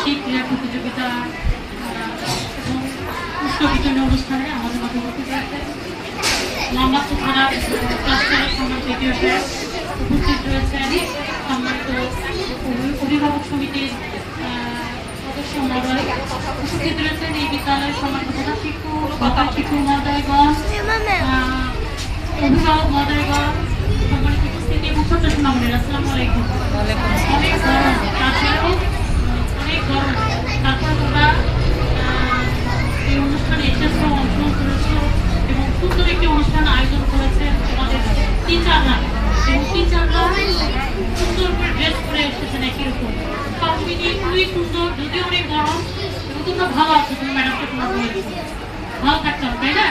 বার্ষিক ক্রীড়া প্রতিযোগিতা এবং পুষ্পবিতরণী অনুষ্ঠানে আমাদের মধ্যে উপস্থিত রয়েছে মোহাম্মদপুর থানার ক্লাস্টারের সম্মান দ্বিতীয় স্যার, উপস্থিত রয়েছেন সম্মানিত অভিভাবক সমিতির সদস্য মহোদয়, উপস্থিত রয়েছেন এই বিদ্যালয়ের সম্মানিত প্রধান শিক্ষক মহোদয়গণ, অভিভাবক মহোদয়গণ, সম্মানিত উপস্থিতি এবং ছোট্ট সোনামণিরা, আসসালামু আলাইকুম। অনেক গরম, তাছাড়াও অনেক গরম, তারপর তোমরা এই অনুষ্ঠানে এসেছো, অংশগ্রহণ করেছো এবং সুন্দর একটি অনুষ্ঠান আয়োজন করেছে তোমাদের টিচাররা, এবং টিচাররা সুন্দর করে ড্রেস করে এসেছেন একই রকম, সব মিলিয়ে খুবই সুন্দর। যদিও অনেক গরম এবং তোমরা ভালো আছো, তুমি ম্যাডামকে তোমরা বলেছো ভালো থাকতে হবে, তাই না?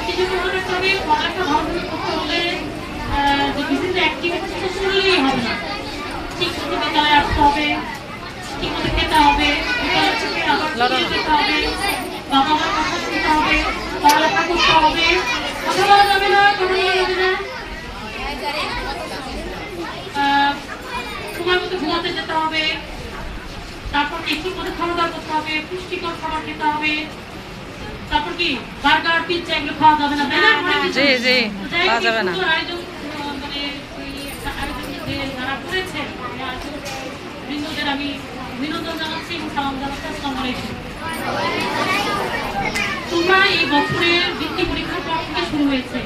কিছু মনে রাখতে হবে, পড়ালেখা ভালোভাবে করতে হলে যে বিভিন্ন অ্যাক্টিভিটিস তো শুনলেই হবে না, ঠিক মতো বিদ্যালয়ে আসতে হবে, ঠিক মতো খেতে হবে, বিদ্যালয় থেকে আবার যেতে হবে, বাবা মার কথা শুনতে হবে, পড়ালেখা করতে হবে, কথা বলা যাবে না, কথা বলা যাবে না, সময় মতো ঘুমাতে যেতে হবে, তারপর ঠিক মতো খাওয়া দাওয়া করতে হবে, পুষ্টিকর খাবার খেতে হবে, তারপর কি বার্গার পিৎজা এগুলো খাওয়া যাবে না, তাই না? জি জি, খাওয়া যাবে না। আয়োজন মানে যারা করেছে বৃন্দদের আমি অভিনন্দন জানাচ্ছি এবং সালাম জানাচ্ছি। আসসালামু আলাইকুম। তোমরা এই বছরের বৃত্তি পরীক্ষার পর থেকে শুরু হয়েছে,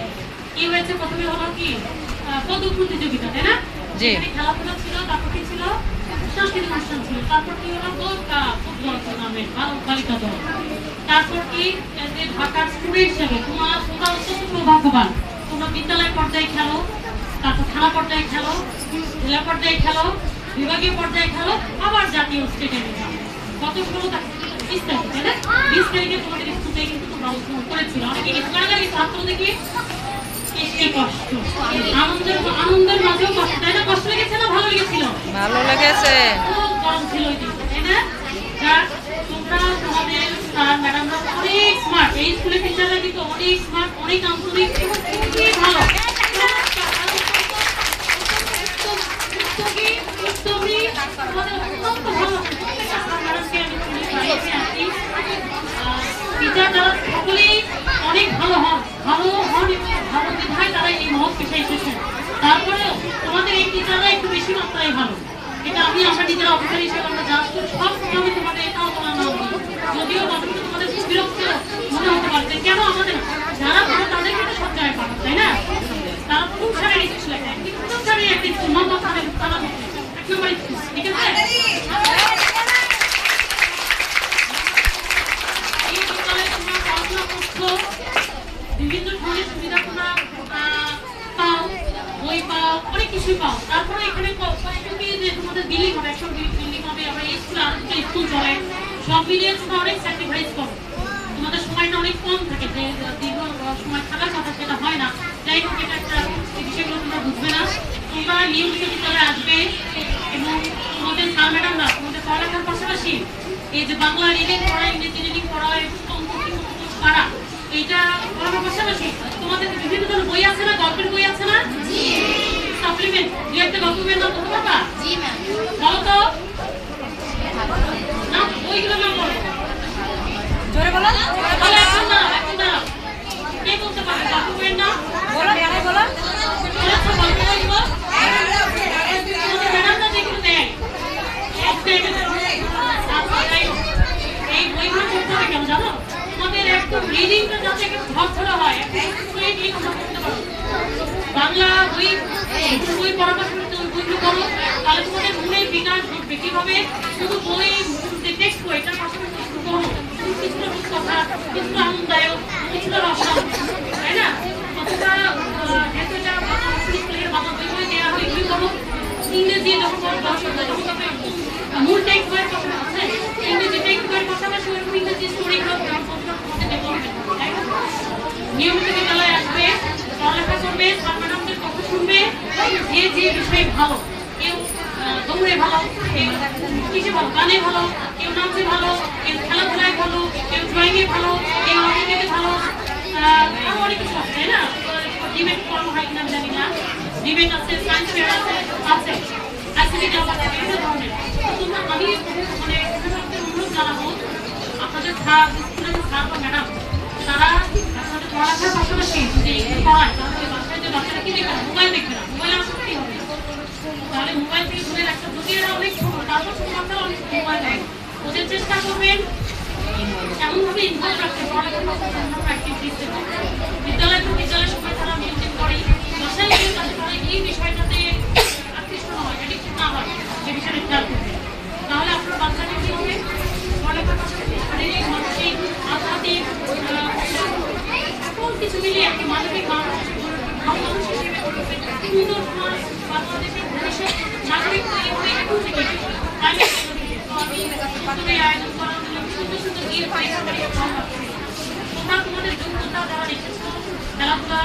কি হয়েছে? প্রথমে হলো কি পদক প্রতিযোগিতা, তাই না? খেলাধুলা ছিল, তারপর কি ছিল সাংস্কৃতিক অনুষ্ঠান ছিল, তারপর কি হলো ফুটবল টুর্নামেন্ট, বালিকা দল, তারপর কি ঢাকার স্টুডেন্ট হিসেবে তোমরা অত্যন্ত সৌভাগ্যবান, তোমরা বিদ্যালয় পর্যায়ে খেলো, তারপর থানা পর্যায়ে খেলো, জেলা পর্যায়ে খেলো, বিভাগীয় পর্যায়ে খেলো, আবার জাতীয় স্টেডিয়ামে খেলো। গত 20 তারিখ, তাই না? 20 তারিখে তোমাদের স্কুলে কিন্তু তোমরা অংশগ্রহণ করেছিল। অনেকে কারাগারি ছাত্র দেখি কষ্ট, আনন্দের মাঝেও কষ্ট, তাই না? কষ্ট লেগেছে না ভালো লেগেছিল? ভালো লেগেছে, খুব গরম ছিল ওই দিন, তাই না? তোমরা তোমাদের স্যার ম্যাডামরা অনেক স্মার্ট, এই স্কুলের টিচাররা কিন্তু অনেক স্মার্ট, অনেক আন্তরিক এবং খুবই ভালো। টিচার যারা সকলেই অনেক ভালো হন, ভালো বিধায় তারা এই মহৎ পেশায় এসেছেন। তারপরে তোমাদের এই টিচাররা একটু বেশি মাত্রায় ভালো, এটা আমরা নিজেরা অফিসার হিসেবে আমরা জাজ করি, সব সময় তোমাদের এটাও তোমার নাম বলি। যদিও মাঝে তোমাদের খুব বিরক্ত মনে হতে পারছে, কেন আমাদের যারা ভালো তাদের কিন্তু সব জায়গায় পাঠান, তাই না? তারা খুব শারীরিক ছিল, খুব শারীরিক একটি নম্বর তাদের তারা এক নম্বর, ঠিক আছে? বিভিন্ন ধরনের সুবিধা তোমরা পাও, বই পাও, অনেক কিছুই পাও। তারপরে এখানে যে তোমাদের বিল্ডিং হবে, একশো বিল্ডিং হবে, আমরা এই স্কুলে আরো দুটো স্কুল চলে, সব মিলিয়ে তোমরা অনেক স্যাক্রিফাইস করো, তোমাদের সময়টা অনেক কম থাকে, যে দীর্ঘ সময় থাকার কথা সেটা হয় না। যাই হোক, এটা একটা বিষয়গুলো তোমরা বুঝবে না, তোমরা নিয়মিত বিদ্যালয়ে আসবে এবং তোমাদের স্যার ম্যাডামরা তোমাদের পড়ালেখার পাশাপাশি এই যে বাংলা রিডিং পড়া, ইংরেজি রিডিং পড়া, পারা, এইটা পড়ানোর পাশাপাশি তোমাদের বিভিন্ন ধরনের বই আছে না, গল্পের বই আছে না, সাপ্লিমেন্ট, দু একটা গল্পের নাম বলতে পারবা? বলো তো না, বইগুলো নাম বলো, জোরে বলো, এখন না কে বলতে পারবে গল্পের নাম? বলো, বলো, গল্প বলবো, ম্যাডামরা যেগুলো দেয় এই বইগুলো পড়তে হবে কেন জানো? তোমাদের একদম রিডিংটা যাতে একটু ঝরঝরা হয়, বাংলা বই পড়ার পাশাপাশি ওই বইগুলো করো, তাহলে তোমাদের মনে বিকাশ ঘটবে। কিভাবে? শুধু বই টেক্সট বই, এটার পাশাপাশি একটু করো, কিছুটা কথা, কিছুটা আনন্দদায়ক, কিছুটা রসায়ন, তাই না? অথবা যেহেতু এটা বাংলা বই দেওয়া হয়, এগুলি করো। ইংরেজি যখন মূল টেক্সট বইয়ের পাশাপাশি ইংরেজি টেক্সট বইয়ের পাশাপাশি ওরকম ইংরেজি স্টোরিগুলো নিয়মিত বিদ্যালয়ে আসবে, পড়ালেখা করবে, ম্যাডামদের কথা শুনবে, যে বিষয়ে ভালো, কেউ দৌড়ে ভালো, কেউ কিসে ভালো, গানে ভালো, কেউ নাচে ভালো, কেউ খেলাধুলায় ভালো, কেউ ড্রয়িংয়ে ভালো, কেউ আর্টিতে ভালো, আরো অনেক কিছু আছে, তাই না? ডিবেট করানো হয় কিনা জানি না, ডিবেট আছে, সায়েন্স ফেয়ার আছে, আইসিটি ক্লাব আছে, বিভিন্ন ধরনের। তোমরা আমি মানে বা স্কুলের স্যার বা ম্যাডাম তারা আসলে পড়ালেখার পাশাপাশি যদি একটু পড়ায় তাহলে ওই বাচ্চায় যে বাচ্চারা কি দেখবে না, মোবাইল দেখবে না, মোবাইল আসক্তি হবে। তাহলে মোবাইল থেকে দূরে রাখতে যদি এরা অনেক ছোট, তারপর ছোট বাচ্চারা অনেক মোবাইল নেয়, ওদের চেষ্টা করবেন এমনভাবে ইনভলভ রাখতে পড়ালেখার পাশাপাশি অন্যান্য অ্যাক্টিভিটিস বিদ্যালয় তো বিদ্যালয়ের সময় তারা মেনটেন করে বাসায় গিয়ে যাতে তারা এই বিষয়টাতে আকৃষ্ট না হয়, অ্যাডিক্টেড না হয়, সে বিষয়টা খেয়াল করবে। তাহলে আপনার বাচ্চাদের কি হবে পড়ালেখার পাশাপাশি শারীরিক, মানসিক, আধ্যাত্মিক সকল কিছু মিলিয়ে একটি মানবিক মানুষ হিসেবে সুন্দর সমাজ বাংলাদেশের ভবিষ্যৎ নাগরিক তৈরি হবে এখন থেকে। আমি আয়োজন করার জন্য সুন্দর সুন্দর গিয়ে তোমরা তোমাদের যোগ্যতা যারা রেখেছো খেলাধুলা